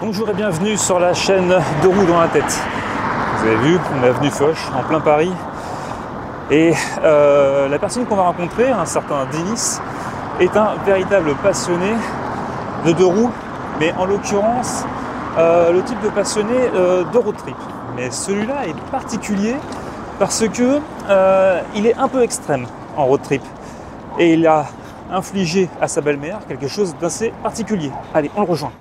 Bonjour et bienvenue sur la chaîne Deux roues dans la tête. Vous avez vu, on est avenue Foch, en plein Paris. Et la personne qu'on va rencontrer, un certain Denis, est un véritable passionné de deux roues, mais en l'occurrence, le type de passionné de road trip. Mais celui-là est particulier parce que il est un peu extrême en road trip. Et il a infligé à sa belle-mère quelque chose d'assez particulier. Allez, on le rejoint.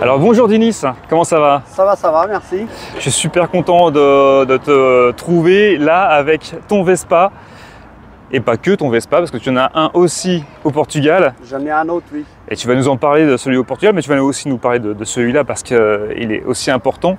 Alors bonjour Denis, comment ça va? Ça va, merci. Je suis super content de te trouver là avec ton Vespa. Et pas que ton Vespa, parce que tu en as un aussi au Portugal. J'en ai un autre, oui. Et tu vas nous en parler de celui au Portugal, mais tu vas aussi nous parler de celui-là parce qu'il est aussi important.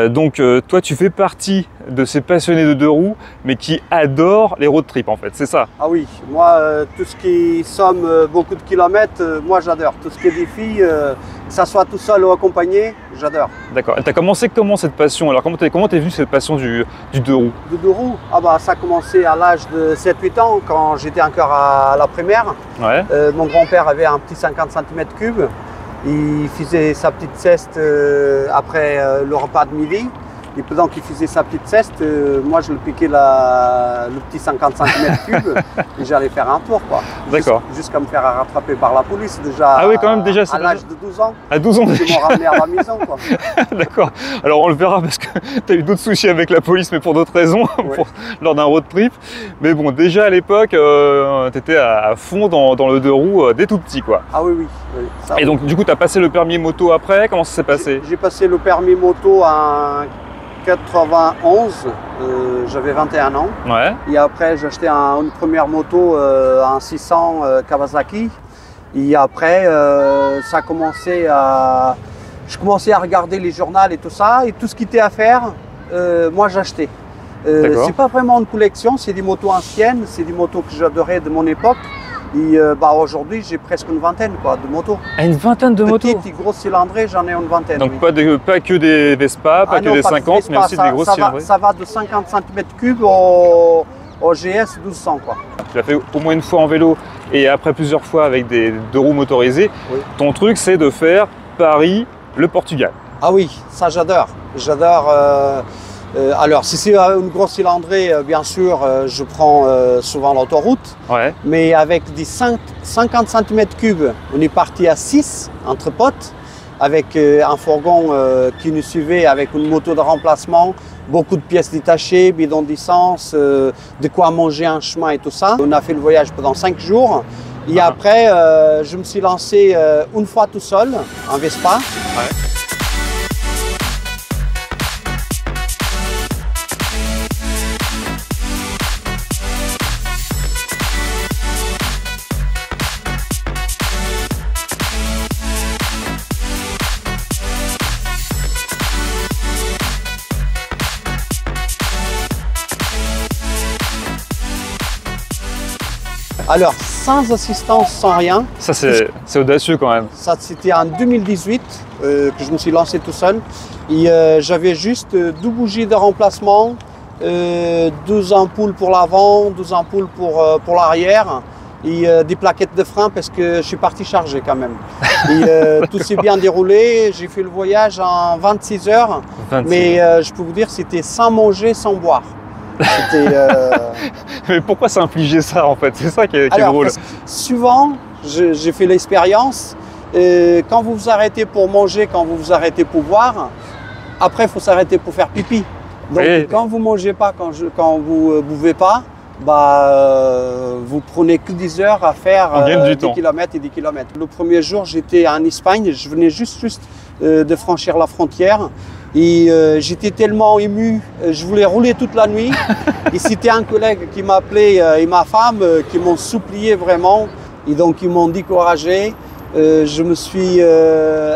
Donc toi, tu fais partie de ces passionnés de deux roues, mais qui adorent les road trips en fait, c'est ça? Ah oui, moi, tout ce qui somme beaucoup de kilomètres, moi j'adore. Tout ce qui est défi, que ça soit tout seul ou accompagné, j'adore. D'accord. Et tu as commencé comment cette passion? Alors comment t'es venu cette passion du deux roues? Du deux roues? Ah bah ça a commencé à l'âge de 7-8 ans, quand j'étais encore à la primaire. Ouais. Mon grand-père avait un petit 50 cm3. Il faisait sa petite sieste après le repas de midi. Et pendant qu'il faisait sa petite sieste, moi je le piquais le petit 50 cm3 et j'allais faire un tour, quoi. D'accord. Jusqu'à me faire rattraper par la police déjà. Ah oui, quand même déjà. À l'âge de 12 ans. À 12 ans déjà. Ils m'ont ramené à la maison, quoi. D'accord. Alors on le verra parce que tu as eu d'autres soucis avec la police, mais pour d'autres raisons, Ouais. lors d'un road trip. Mais bon, déjà à l'époque, tu étais à fond dans le deux roues dès tout petit, quoi. Ah oui, oui. Oui, ça, Et donc du coup, tu as passé le permis moto après, comment ça s'est passé? J'ai passé le permis moto en 91, j'avais 21 ans. Ouais. Et après, j'ai acheté une première moto en 600 Kawasaki. Et après, ça a commencé à... Je commençais à regarder les journaux et tout ça. Et tout ce qui était à faire, moi j'achetais. C'est pas vraiment une collection, c'est des motos anciennes. C'est des motos que j'adorais de mon époque. Et aujourd'hui, j'ai presque une vingtaine de motos. Une vingtaine de motos? Petites et grosses cylindrées, j'en ai une vingtaine. Donc oui. pas que des Vespa, pas que des 50, mais aussi des grosses cylindrées. Ça va de 50 cm3 au GS 1200, quoi. Tu l'as fait au moins une fois en vélo et après plusieurs fois avec des deux roues motorisées. Oui. Ton truc, c'est de faire Paris, le Portugal. Ah oui, ça j'adore. J'adore. Alors, si c'est une grosse cylindrée, bien sûr, je prends souvent l'autoroute. Ouais. Mais avec des 50 cm3, on est parti à 6 entre potes, avec un fourgon qui nous suivait, avec une moto de remplacement, beaucoup de pièces détachées, bidons d'essence, de quoi manger un chemin et tout ça. On a fait le voyage pendant 5 jours. Et après, je me suis lancé une fois tout seul, en Vespa. Ouais. Alors, sans assistance, sans rien. Ça, c'est audacieux quand même. Ça, c'était en 2018 que je me suis lancé tout seul. Et j'avais juste 2 bougies de remplacement, 12 ampoules pour l'avant, 12 ampoules pour l'arrière et des plaquettes de frein parce que je suis parti charger quand même. Et tout s'est bien déroulé. J'ai fait le voyage en 26 heures. 26. Mais je peux vous dire, c'était sans manger, sans boire. Mais pourquoi s'infliger ça en fait? C'est ça qui est drôle. Parce que souvent, j'ai fait l'expérience, quand vous vous arrêtez pour manger, quand vous vous arrêtez pour boire, après il faut s'arrêter pour faire pipi. Donc quand vous ne mangez pas, quand vous ne buvez pas, vous prenez que 10 heures à faire des kilomètres et des kilomètres. Le premier jour, j'étais en Espagne, je venais juste de franchir la frontière. Et j'étais tellement ému, je voulais rouler toute la nuit. Et c'était un collègue qui m'a appelé et ma femme qui m'ont supplié vraiment. Et donc ils m'ont découragé. Je me suis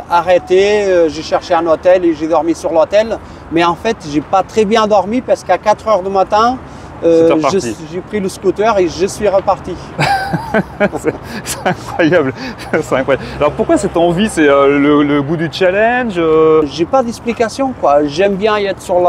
arrêté, j'ai cherché un hôtel et j'ai dormi sur l'hôtel. Mais en fait, j'ai pas très bien dormi parce qu'à 4 heures du matin, j'ai pris le scooter et je suis reparti. C'est incroyable. C'est incroyable. Alors pourquoi cette envie? C'est le goût du challenge? J'ai pas d'explication, quoi. J'aime bien être sur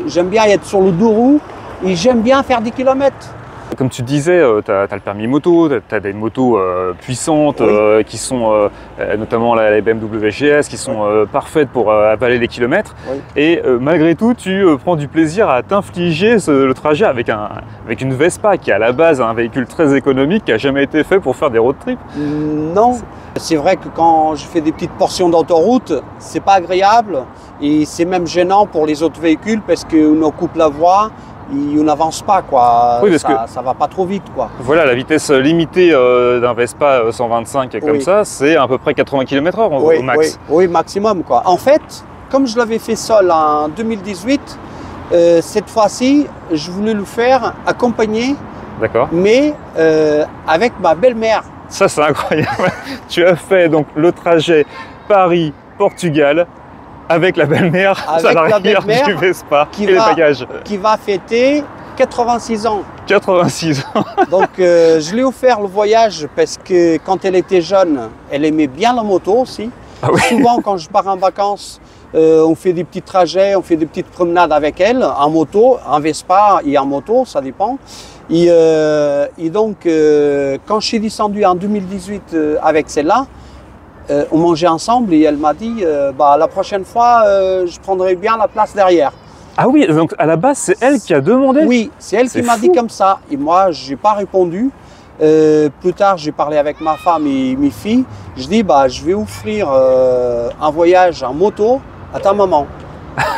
j'aime bien être sur le deux roues et j'aime bien faire des kilomètres. Comme tu disais, tu as le permis moto, tu as des motos puissantes qui sont notamment les BMW GS qui sont parfaites pour avaler les kilomètres. Oui. Et malgré tout, tu prends du plaisir à t'infliger le trajet avec une Vespa qui est à la base un véhicule très économique qui n'a jamais été fait pour faire des road trips. Non, c'est vrai que quand je fais des petites portions d'autoroute, c'est pas agréable et c'est même gênant pour les autres véhicules parce qu'on coupe la voie. On n'avance pas, quoi. Oui, ça va pas trop vite, quoi. Voilà, la vitesse limitée d'un Vespa 125 comme ça, c'est à peu près 80 km/h au max. Oui, maximum, quoi. En fait, comme je l'avais fait seul en 2018, cette fois-ci, je voulais le faire accompagné, mais avec ma belle-mère. Ça, c'est incroyable. Tu as fait donc le trajet Paris-Portugal avec la belle-mère salariée du Vespa et les bagages. Qui va fêter 86 ans. 86 ans. Donc je lui ai offert le voyage parce que quand elle était jeune, elle aimait bien la moto aussi. Ah oui. Souvent quand je pars en vacances, on fait des petits trajets, on fait des petites promenades avec elle, en moto, en Vespa et en moto, ça dépend. Et donc quand je suis descendu en 2018 avec celle-là, on mangeait ensemble et elle m'a dit la prochaine fois je prendrai bien la place derrière. Ah oui, donc à la base c'est elle qui a demandé? Oui, c'est elle qui m'a dit comme ça et moi je n'ai pas répondu. Plus tard j'ai parlé avec ma femme et mes filles. Je dis je vais offrir un voyage en moto à ta maman.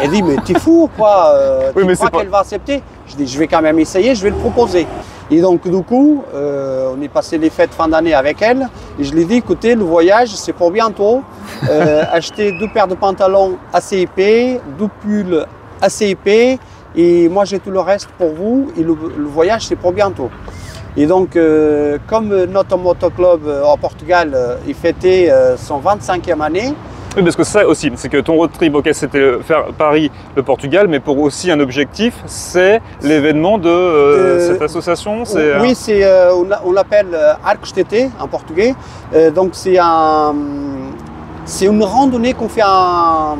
Elle dit mais t'es fou quoi, tu crois qu'elle va accepter? Je dis je vais quand même essayer, je vais le proposer. Et donc du coup, on est passé les fêtes fin d'année avec elle et je lui ai dit écoutez le voyage c'est pour bientôt, acheter 2 paires de pantalons assez épais, 2 pulls assez épais et moi j'ai tout le reste pour vous et le voyage c'est pour bientôt. Et donc comme notre motoclub au Portugal il fêtait son 25e année. Oui, parce que ça aussi, c'est que ton road trip, c'était faire Paris, le Portugal, mais pour aussi un objectif, c'est l'événement de cette association. Oui, on l'appelle Arcos TT en portugais. Donc c'est une randonnée qu'on fait en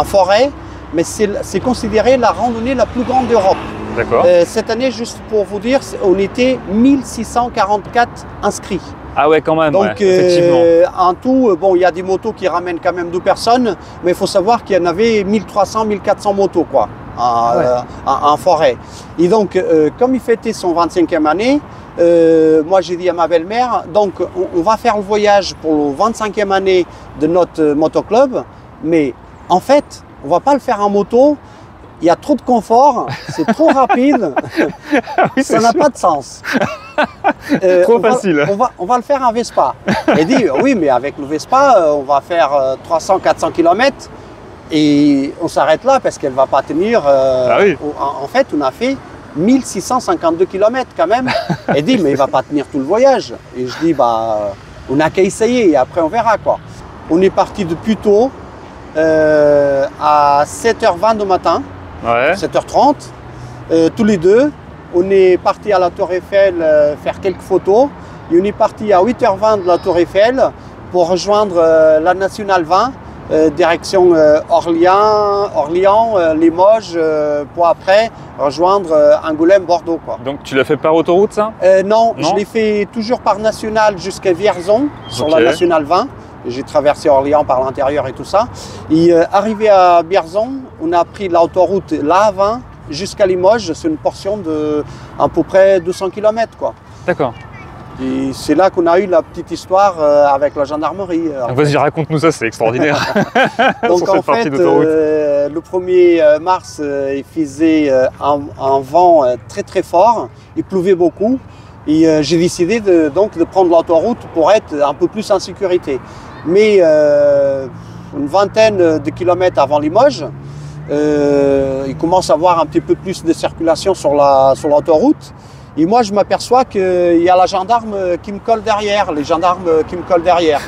forêt, mais c'est considéré la randonnée la plus grande d'Europe. D'accord. Cette année, juste pour vous dire, on était 1644 inscrits. Ah ouais, quand même, donc, effectivement. En tout, il y a des motos qui ramènent quand même 2 personnes, mais il faut savoir qu'il y en avait 1300, 1400 motos, quoi, en forêt. Et donc, comme il fêtait son 25e année, moi j'ai dit à ma belle-mère, donc on va faire le voyage pour le 25e année de notre motoclub, mais en fait, on va pas le faire en moto. Il y a trop de confort, c'est trop rapide, oui, ça n'a pas de sens. Trop facile. On va le faire en Vespa. Elle dit oui, mais avec le Vespa, on va faire 300-400 km et on s'arrête là parce qu'elle ne va pas tenir. Oui. En fait, on a fait 1652 km quand même. Elle dit mais il ne va pas tenir tout le voyage. Et je dis on n'a qu'à essayer et après on verra quoi. On est parti de Puteaux à 7h20 du matin. Ouais. 7h30, tous les deux. On est parti à la Tour Eiffel faire quelques photos et on est parti à 8h20 de la Tour Eiffel pour rejoindre la Nationale 20, direction Orléans, Limoges, pour après rejoindre Angoulême, Bordeaux. Quoi. Donc tu l'as fait par autoroute ça? Non, je l'ai fait toujours par Nationale jusqu'à Vierzon, sur la Nationale 20. J'ai traversé Orléans par l'intérieur et tout ça. Et arrivé à Vierzon, on a pris l'autoroute l'A20 jusqu'à Limoges. C'est une portion de à peu près 200 km. D'accord. Et c'est là qu'on a eu la petite histoire avec la gendarmerie. Vas-y, raconte-nous ça, c'est extraordinaire. Donc en fait, le 1er mars, il faisait un vent très très fort. Il pleuvait beaucoup. Et j'ai décidé de prendre l'autoroute pour être un peu plus en sécurité. Mais une vingtaine de kilomètres avant Limoges, il commence à avoir un petit peu plus de circulation sur l'autoroute. Et moi, je m'aperçois qu'il y a la gendarme qui me colle derrière, les gendarmes qui me collent derrière.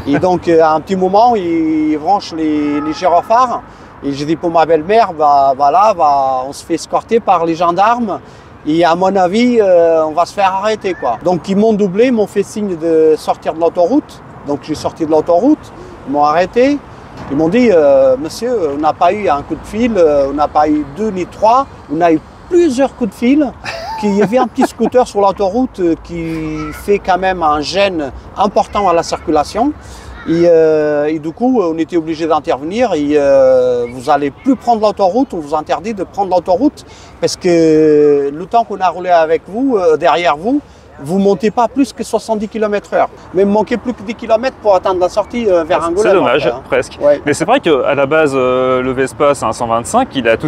Et donc, à un petit moment, ils branchent les gyrophares Et j'ai dit pour ma belle-mère, on se fait escorter par les gendarmes. Et à mon avis, on va se faire arrêter, quoi. Donc ils m'ont doublé, ils m'ont fait signe de sortir de l'autoroute. Donc j'ai sorti de l'autoroute, ils m'ont arrêté. Ils m'ont dit, monsieur, on n'a pas eu un coup de fil, on n'a pas eu 2 ni 3, on a eu plusieurs coups de fil. Il y avait un petit scooter sur l'autoroute qui fait quand même un gêne important à la circulation. Et du coup, on était obligé d'intervenir et vous n'allez plus prendre l'autoroute, on vous interdit de prendre l'autoroute parce que le temps qu'on a roulé avec vous, derrière vous, vous ne montez pas plus que 70 km/h. Mais il me manquait plus que 10 km pour atteindre la sortie vers Angoulême. C'est dommage, presque. Ouais. Mais c'est vrai qu'à la base, le Vespa, c'est un 125, c'est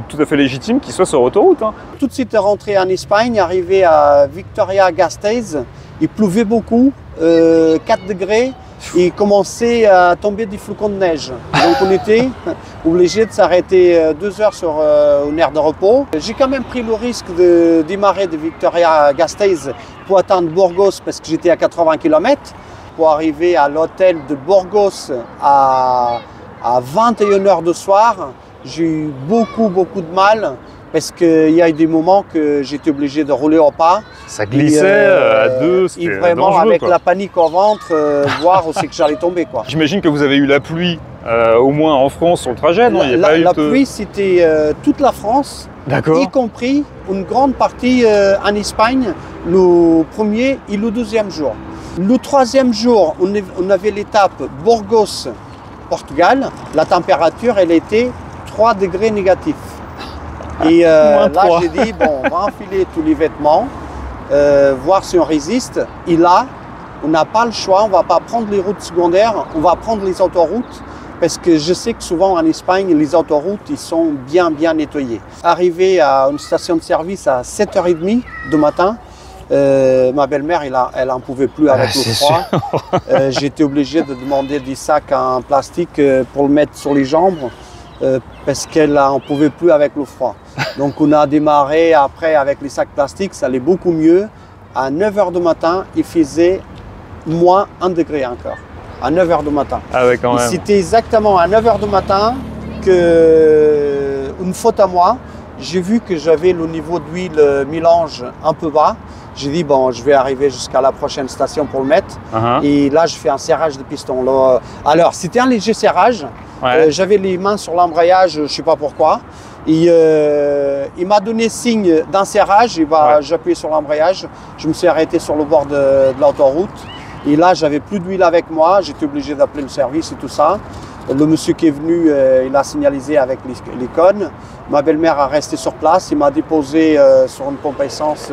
tout à fait légitime qu'il soit sur autoroute. Hein. Tout de suite rentré en Espagne, arrivé à Vitoria-Gasteiz, il pleuvait beaucoup, 4 degrés, et il commençait à tomber des flocons de neige. Donc on était obligé de s'arrêter 2 heures sur une aire de repos. J'ai quand même pris le risque de démarrer de Vitoria-Gasteiz pour atteindre Burgos parce que j'étais à 80 km. Pour arriver à l'hôtel de Burgos à 21 h du soir, j'ai eu beaucoup de mal. Parce qu'il y a eu des moments que j'étais obligé de rouler au pas. Ça glissait à 2, c'était vraiment dangereux, avec quoi. la panique au ventre, voir où c'est que j'allais tomber, quoi. J'imagine que vous avez eu la pluie, au moins en France, sur le trajet, non? La pluie, c'était toute la France, y compris une grande partie en Espagne, le premier et le deuxième jour. Le troisième jour, on avait l'étape Burgos, Portugal. La température, elle était 3 degrés négatifs. Et là, j'ai dit, bon, on va enfiler tous les vêtements, voir si on résiste. Et là, on n'a pas le choix, on ne va pas prendre les routes secondaires, on va prendre les autoroutes. Parce que je sais que souvent en Espagne, les autoroutes, ils sont bien nettoyées. Arrivé à une station de service à 7h30 du matin, ma belle-mère, elle n'en pouvait plus avec le froid. J'étais obligé de demander des sacs en plastique pour le mettre sur les jambes. Parce qu'elle n'en pouvait plus avec le froid. Donc on a démarré après avec les sacs plastiques, ça allait beaucoup mieux. À 9 h du matin, il faisait moins 1 degré encore. À 9 h du matin. Ah ouais, quand même. C'était exactement à 9 h du matin que, une faute à moi, j'ai vu que j'avais le niveau d'huile mélange un peu bas. J'ai dit, bon, je vais arriver jusqu'à la prochaine station pour le mettre. Et là, je fais un serrage de piston. Là, alors, c'était un léger serrage. Ouais. J'avais les mains sur l'embrayage, je ne sais pas pourquoi. Et, il m'a donné signe d'un serrage. Et j'ai appuyé sur l'embrayage. Je me suis arrêté sur le bord de l'autoroute. Et là, j'avais plus d'huile avec moi. J'étais obligé d'appeler le service et tout ça. Le monsieur qui est venu, il a signalisé avec les cônes. Ma belle-mère a resté sur place. Il m'a déposé sur une pompe à essence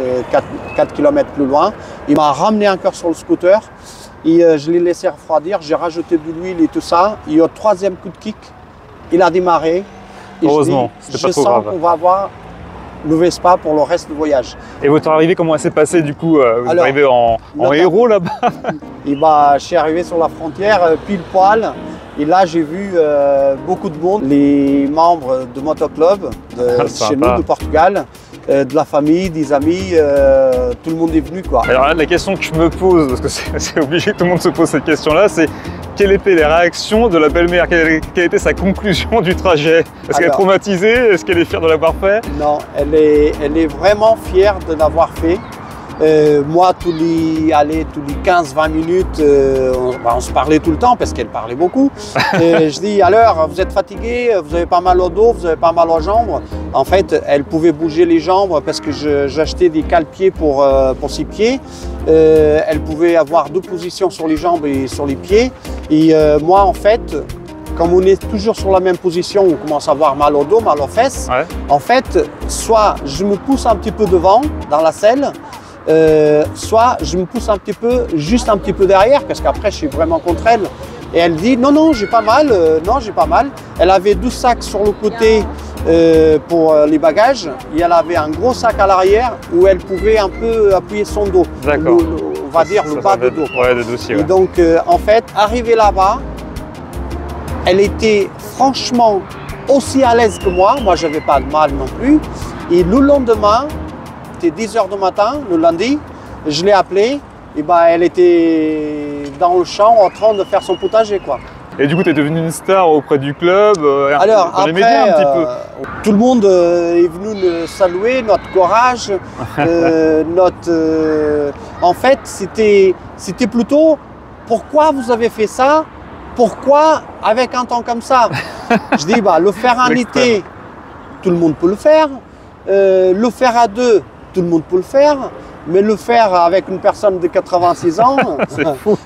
4 km plus loin. Il m'a ramené encore sur le scooter. Et je l'ai laissé refroidir. J'ai rajouté de l'huile et tout ça. Et au troisième coup de kick, il a démarré. Et heureusement, c'était pas trop grave. Je sens qu'on va avoir le Vespa pour le reste du voyage. Et votre arrivée, comment elle s'est passée du coup? Vous êtes arrivé en héros là-bas? Et je suis arrivé sur la frontière pile poil. Et là, j'ai vu beaucoup de monde, les membres de motoclub chez nous, de Portugal, de la famille, des amis, tout le monde est venu, quoi. Alors là, la question que je me pose, parce que c'est obligé que tout le monde se pose cette question-là, c'est quelles étaient les réactions de la belle-mère? Quelle était sa conclusion du trajet? Est-ce qu'elle est traumatisée? Est-ce qu'elle est fière de l'avoir fait? Non, elle est vraiment fière de l'avoir fait. Moi, tous les 15-20 minutes, on se parlait tout le temps parce qu'elle parlait beaucoup. Je dis, alors, vous êtes fatigué, vous avez pas mal au dos, vous avez pas mal aux jambes. En fait, elle pouvait bouger les jambes parce que j'achetais des cale-pieds pour ses pieds. Elle pouvait avoir 2 positions sur les jambes et sur les pieds. Et moi, en fait, comme on est toujours sur la même position, on commence à avoir mal au dos, mal aux fesses. Ouais. En fait, soit je me pousse un petit peu devant dans la selle, soit je me pousse juste un petit peu derrière, parce qu'après je suis vraiment contre elle. Et elle dit non, j'ai pas mal, non, j'ai pas mal. Elle avait 12 sacs sur le côté pour les bagages, et elle avait un gros sac à l'arrière où elle pouvait un peu appuyer son dos. D'accord. On va dire le bas de dos. Ouais, de dossier. Ouais. Et donc, en fait, arrivée là-bas, elle était franchement aussi à l'aise que moi. Moi, j'avais pas de mal non plus. Et le lendemain, c'était 10 h du matin, le lundi, je l'ai appelée, et elle était dans le champ en train de faire son potager, quoi. Et du coup, tu es devenu une star auprès du club, Alors, dans les après, médias un petit peu. tout le monde est venu nous saluer, notre courage, en fait, c'était plutôt pourquoi vous avez fait ça? Pourquoi avec un temps comme ça? Je dis, bah, le faire en été, tout le monde peut le faire. Le faire à deux, tout le monde peut le faire. Mais le faire avec une personne de 86 ans, c'est fou.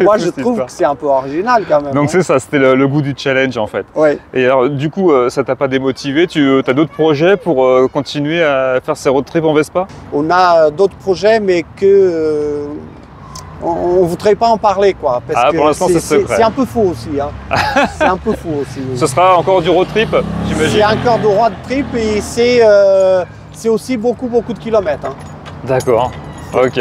Moi je trouve que c'est un peu original quand même. Donc c'est ça, c'était le goût du challenge en fait. Ouais. Et alors du coup, ça t'a pas démotivé? Tu as d'autres projets pour continuer à faire ces road trips en Vespa? On a d'autres projets mais que on ne voudrait pas en parler quoi. Parce pour l'instant c'est secret. C'est un peu faux aussi. Hein. C'est un peu faux aussi. Ce sera encore du road trip, j'imagine? C'est encore du road trip et c'est aussi beaucoup de kilomètres. Hein. D'accord, ok.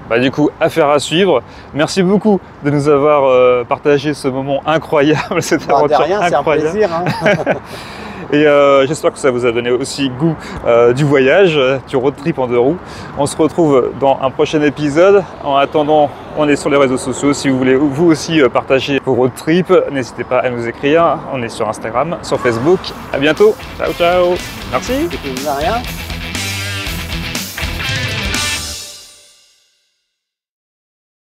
Bah, du coup, affaire à suivre. Merci beaucoup de nous avoir partagé ce moment incroyable, cette aventure incroyable. C'est un plaisir. Hein. Et j'espère que ça vous a donné aussi goût du voyage, du road trip en 2 roues. On se retrouve dans un prochain épisode. En attendant, on est sur les réseaux sociaux. Si vous voulez vous aussi partager vos road trips, n'hésitez pas à nous écrire. On est sur Instagram, sur Facebook. À bientôt. Ciao, ciao. Merci. De rien.